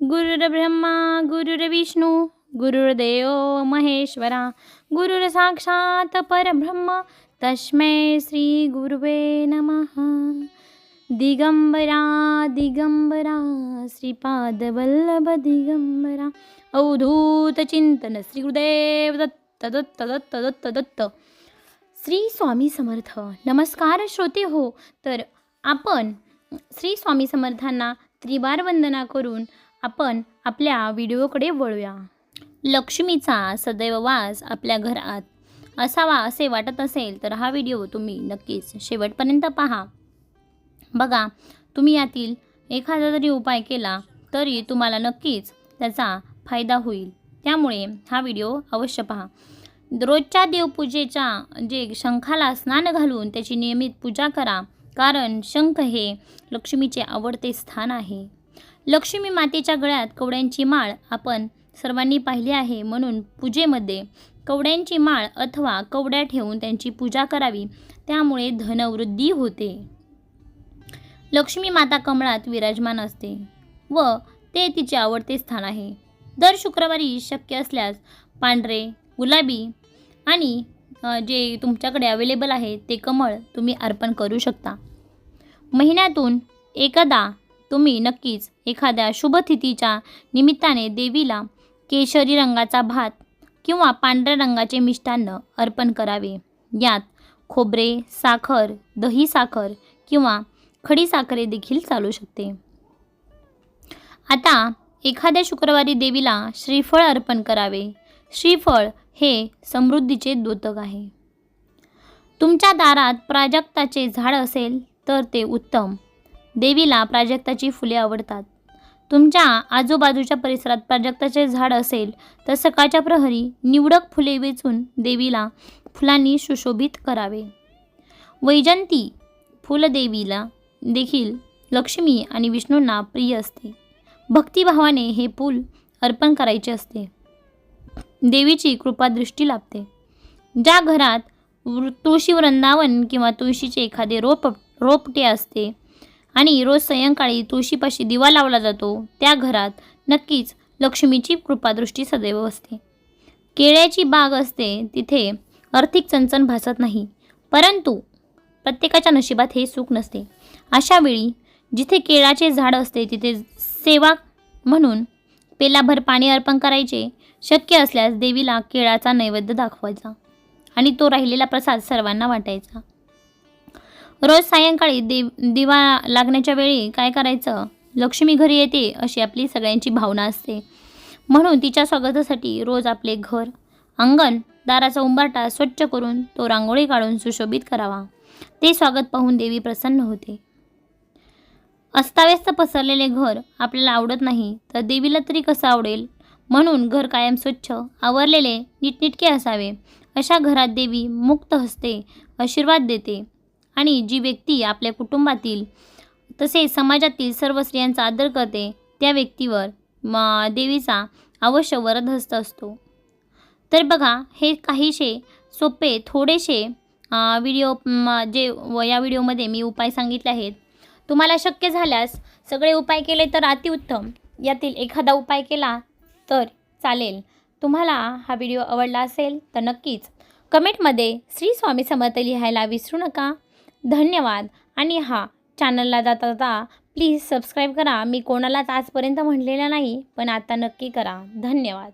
गुरुर्ब्रह्मा गुरुर्विष्णू गुरुर्देव महेश्वरा गुरुर्साक्षात् परब्रह्म तस्मै श्री गुरुवे नमः। दिगंबरा दिगंबरा श्रीपादवल्लभ दिगंबरा अवधूत चिंतन श्री गुरुदेव दत्त दत्त दत्त दत्त दत्त। श्री स्वामी समर्थ। नमस्कार श्रोते हो, तर आपण श्री स्वामी समर्थांना त्रिवार वंदना करून आपण आपल्या व्हिडिओकडे वळूया। लक्ष्मीचा सदैव वास आपल्या घरात असावा असे वाटत असेल तर हा व्हिडिओ तुम्ही नक्कीच शेवटपर्यंत पहा। बघा, तुम्ही यातील एखादा जरी उपाय केला तरी तुम्हाला नक्कीच त्याचा फायदा होईल, त्यामुळे हा व्हिडिओ अवश्य पहा। रोजच्या देवपूजेच्या शंखाला स्नान घालून त्याची नियमित पूजा करा, कारण शंख हे लक्ष्मीचे आवडते स्थान आहे। लक्ष्मी मातेच्या गळ्यात कवड्यांची माळ आपण सर्वांनी पाहिली आहे, म्हणून पूजेमध्ये कवड्यांची माळ अथवा कवड्या ठेवून त्यांची पूजा करावी, त्यामुळे धनवृद्धी होते। लक्ष्मी माता कमळात विराजमान असते व ते तिचे आवडते स्थान आहे। दर शुक्रवारी शक्य असल्यास पांढरे, गुलाबी आणि जे तुमच्याकडे अवेलेबल आहे ते कमळ तुम्ही अर्पण करू शकता। महिन्यातून एकदा तुम्ही नक्कीच एखाद्या शुभतिथीच्या निमित्ताने देवीला केशरी रंगाचा भात किंवा पांढऱ्या रंगाचे मिष्टान्न अर्पण करावे। यात खोबरे, साखर, दही साखर किंवा खडी साखरे देखील चालू शकते। आता एखाद्या शुक्रवारी देवीला श्रीफळ अर्पण करावे। श्रीफळ हे समृद्धीचे द्योतक आहे। तुमच्या दारात प्राजक्ताचे झाड असेल तर ते उत्तम। देवीला प्राजक्ताची फुले आवडतात। तुमच्या आजूबाजूच्या परिसरात प्राजक्ताचे झाड असेल तर सकाळच्या प्रहरी निवडक फुले वेचून देवीला फुलांनी सुशोभित करावे। वैजंती फुल देवीला देखील लक्ष्मी आणि विष्णूंना प्रिय असते। भक्तिभावाने हे फूल अर्पण करायचे असते, देवीची कृपा दृष्टी लाभते। ज्या घरात तुळशी वृंदावन किंवा तुळशीचे एखादे रोपटे असते आणि रोज सायंकाळी तुळशीपाशी दिवा लावला जातो, त्या घरात नक्कीच लक्ष्मीची कृपादृष्टी सदैव असते। केळ्याची बाग असते तिथे आर्थिक चणचण भासत नाही, परंतु प्रत्येकाच्या नशिबात हे सुख नसते। अशा वेळी जिथे केळाचे झाड असते तिथे सेवा म्हणून पेलाभर पाणी अर्पण करायचे। शक्य असल्यास देवीला केळाचा नैवेद्य दाखवायचा आणि तो राहिलेला प्रसाद सर्वांना वाटायचा। रोज सायंकाळी दिवा लागण्याच्या वेळी काय करायचं, लक्ष्मी घरी येते अशी आपली सगळ्यांची भावना असते, म्हणून तिच्या स्वागतासाठी रोज आपले घर, अंगण, दाराचा उंबरठा स्वच्छ करून तो रांगोळी काढून सुशोभित करावा। ते स्वागत पाहून देवी प्रसन्न होते। अस्ताव्यस्त पसरलेले घर आपल्याला आवडत नाही तर देवीला तरी कसं आवडेल, म्हणून घर कायम स्वच्छ, आवरलेले, नीटनेटके असावे। अशा घरात देवी मुक्त हस्ते आशीर्वाद देते आणि जी व्यक्ती आपल्या कुटुंबातील तसेच समाजातील सर्व स्त्रियांचा आदर करते त्या व्यक्तीवर देवीचा अवश्य वरदहस्त असतो। तर बघा, हे काहीशे सोपे थोडेसे व्हिडिओ या व्हिडिओमध्ये मी उपाय सांगितले आहेत। तुम्हाला शक्य झाल्यास सगळे उपाय केले तर अतिउत्तम, यातील एखादा उपाय केला तर चालेल। तुम्हाला हा व्हिडिओ आवडला असेल तर नक्कीच कमेंटमध्ये श्री स्वामी समर्थ लिहायला विसरू नका। धन्यवाद। आणि चॅनलला जाता जाता प्लीज सबस्क्राईब करा। मी कोणालाच आजपर्यंत म्हटलेलं नाही, पण आता नक्की करा। धन्यवाद।